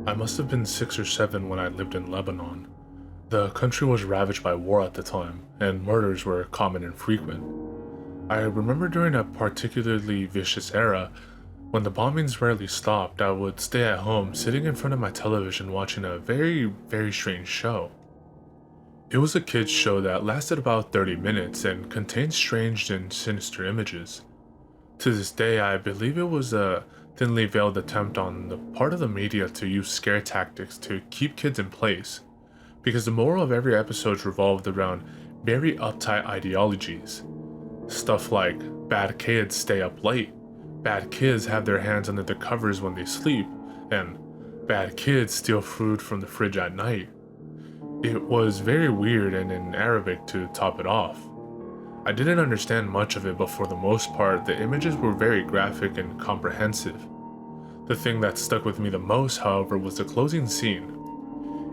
I must have been 6 or 7 when I lived in Lebanon. The country was ravaged by war at the time, and murders were common and frequent. I remember during a particularly vicious era, when the bombings rarely stopped, I would stay at home sitting in front of my television watching a very strange show. It was a kids show that lasted about 30 minutes and contained strange and sinister images. To this day, I believe it was a thinly veiled attempt on the part of the media to use scare tactics to keep kids in place, because the moral of every episode revolved around very uptight ideologies. Stuff like, bad kids stay up late, bad kids have their hands under the covers when they sleep, and bad kids steal food from the fridge at night. It was very weird and in Arabic to top it off. I didn't understand much of it, but for the most part, the images were very graphic and comprehensive. The thing that stuck with me the most, however, was the closing scene.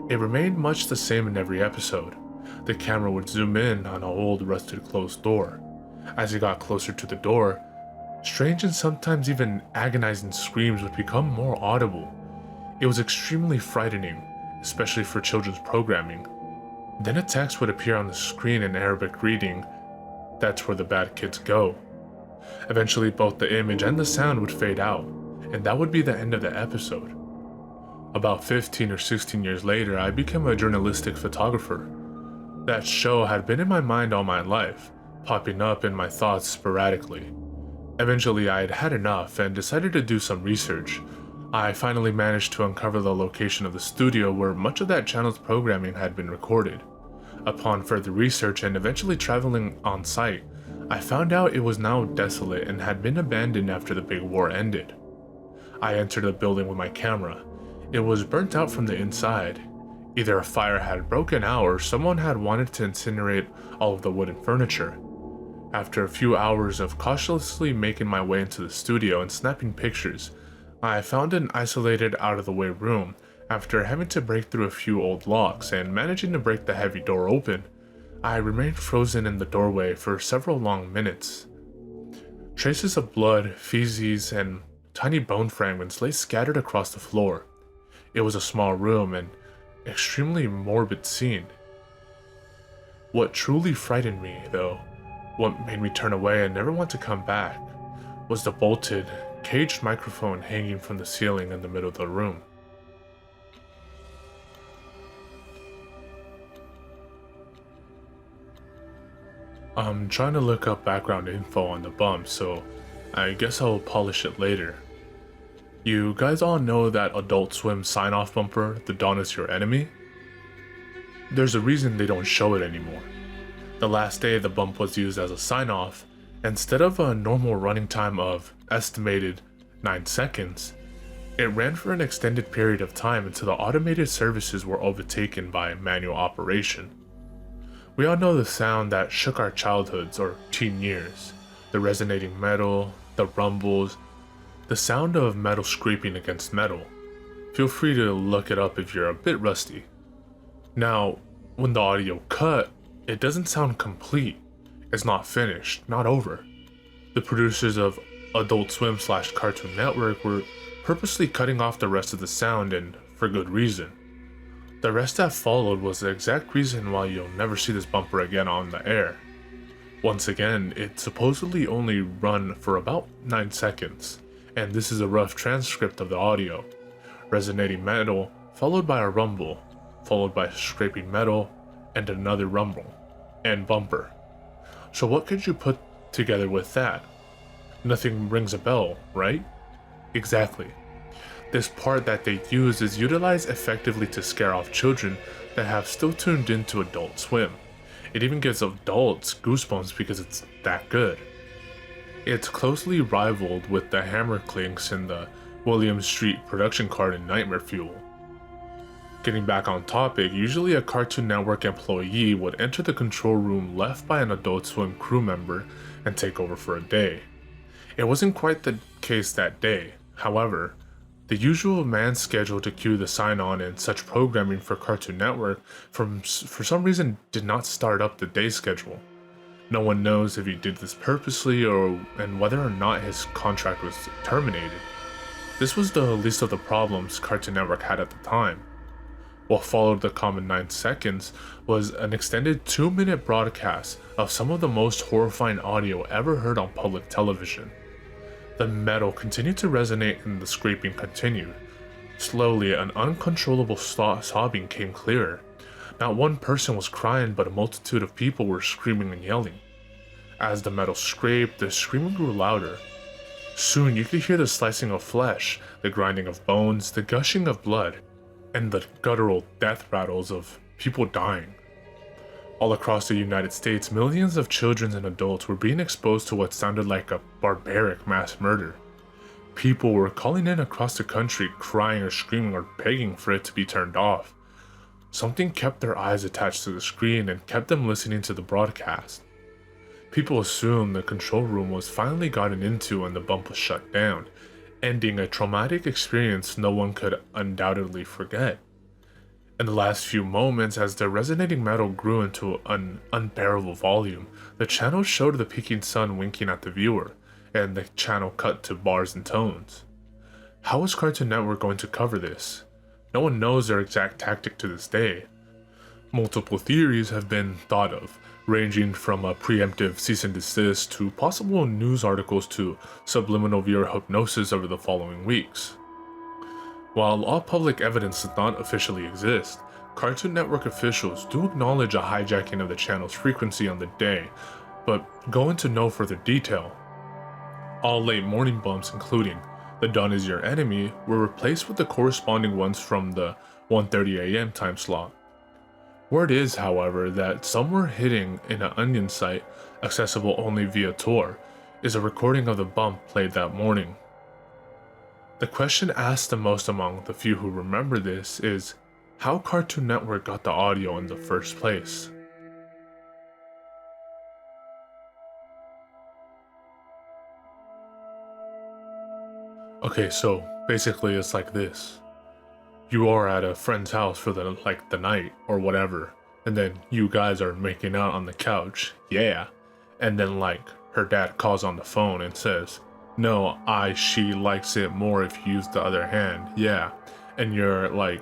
It remained much the same in every episode. The camera would zoom in on an old rusted closed door. As it got closer to the door, strange and sometimes even agonizing screams would become more audible. It was extremely frightening, especially for children's programming. Then a text would appear on the screen in Arabic reading, "That's where the bad kids go." Eventually both the image and the sound would fade out, and that would be the end of the episode. About 15 or 16 years later, I became a journalistic photographer. That show had been in my mind all my life, popping up in my thoughts sporadically. Eventually I had had enough and decided to do some research. I finally managed to uncover the location of the studio where much of that channel's programming had been recorded. Upon further research and eventually traveling on site, I found out it was now desolate and had been abandoned after the big war ended. I entered the building with my camera. It was burnt out from the inside. Either a fire had broken out or someone had wanted to incinerate all of the wooden furniture. After a few hours of cautiously making my way into the studio and snapping pictures, I found an isolated out-of-the-way room. After having to break through a few old locks and managing to break the heavy door open, I remained frozen in the doorway for several long minutes. Traces of blood, feces, and tiny bone fragments lay scattered across the floor. It was a small room and extremely morbid scene. What truly frightened me, though, what made me turn away and never want to come back, was the bolted, caged microphone hanging from the ceiling in the middle of the room. I'm trying to look up background info on the bump, so I guess I'll polish it later. You guys all know that Adult Swim sign-off bumper, "The Dawn is Your Enemy"? There's a reason they don't show it anymore. The last day the bump was used as a sign-off, instead of a normal running time of estimated 9 seconds, it ran for an extended period of time until the automated services were overtaken by manual operation. We all know the sound that shook our childhoods or teen years, the resonating metal, the rumbles, the sound of metal scraping against metal. Feel free to look it up if you're a bit rusty. Now, when the audio cut, it doesn't sound complete. It's not finished, not over. The producers of Adult Swim / Cartoon Network were purposely cutting off the rest of the sound, and for good reason. The rest that followed was the exact reason why you'll never see this bumper again on the air. Once again, it supposedly only run for about 9 seconds, and this is a rough transcript of the audio. Resonating metal, followed by a rumble, followed by scraping metal, and another rumble, and bumper. So what could you put together with that? Nothing rings a bell, right? Exactly. This part that they use is utilized effectively to scare off children that have still tuned into Adult Swim. It even gives adults goosebumps because it's that good. It's closely rivaled with the hammer clinks in the William Street production card in Nightmare Fuel. Getting back on topic, usually a Cartoon Network employee would enter the control room left by an Adult Swim crew member and take over for a day. It wasn't quite the case that day. However, the usual man schedule to cue the sign-on and such programming for Cartoon Network for some reason did not start up the day schedule. No one knows if he did this purposely and whether or not his contract was terminated. This was the least of the problems Cartoon Network had at the time. What followed the common 9 seconds was an extended 2-minute broadcast of some of the most horrifying audio ever heard on public television. The metal continued to resonate and the scraping continued. Slowly, an uncontrollable sobbing came clearer. Not one person was crying, but a multitude of people were screaming and yelling. As the metal scraped, the screaming grew louder. Soon you could hear the slicing of flesh, the grinding of bones, the gushing of blood, and the guttural death rattles of people dying. All across the United States, millions of children and adults were being exposed to what sounded like a barbaric mass murder. People were calling in across the country, crying or screaming or begging for it to be turned off. Something kept their eyes attached to the screen and kept them listening to the broadcast. People assumed the control room was finally gotten into and the bump was shut down, ending a traumatic experience no one could undoubtedly forget. In the last few moments, as the resonating metal grew into an unbearable volume, the channel showed the peeking sun winking at the viewer, and the channel cut to bars and tones. How was Cartoon Network going to cover this? No one knows their exact tactic to this day. Multiple theories have been thought of, ranging from a preemptive cease and desist to possible news articles to subliminal viewer hypnosis over the following weeks. While all public evidence does not officially exist, Cartoon Network officials do acknowledge a hijacking of the channel's frequency on the day, but go into no further detail. All late morning bumps, including "The Dawn Is Your Enemy," were replaced with the corresponding ones from the 1:30 a.m. time slot. Word is, however, that somewhere hidden in an Onion site, accessible only via Tor, is a recording of the bump played that morning. The question asked the most among the few who remember this is how Cartoon Network got the audio in the first place. Okay, so basically it's like this. You are at a friend's house for the night or whatever, and then you guys are making out on the couch, yeah, and then her dad calls on the phone and says, "No, she likes it more if you use the other hand, yeah," and you're like,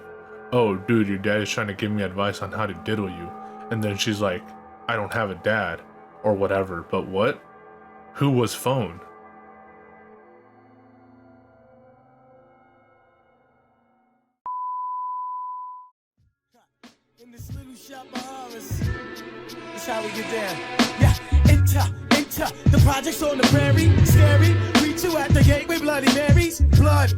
"Oh dude, your dad is trying to give me advice on how to diddle you," and then she's like, "I don't have a dad," or whatever, but what? Who was phone? In this little shop of horrors, that's how we get down. Yeah, enter, the project's on the prairie, scary. Greet you at the gate with Bloody Marys. Blood,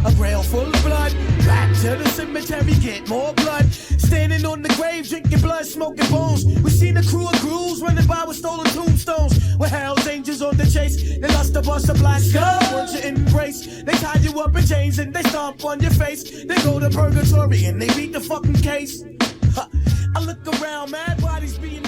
a rail full of blood. Back to the cemetery, get more blood. Standing on the grave, drinking blood, smoking bones. We seen a crew of ghouls running by with stolen tombstones. With Hell's Angels on the chase, they lost to bust a black skull. Want you embrace, they tie you up in chains and they stomp on your face. They go to purgatory and they beat the fucking case. I look around, mad bodies being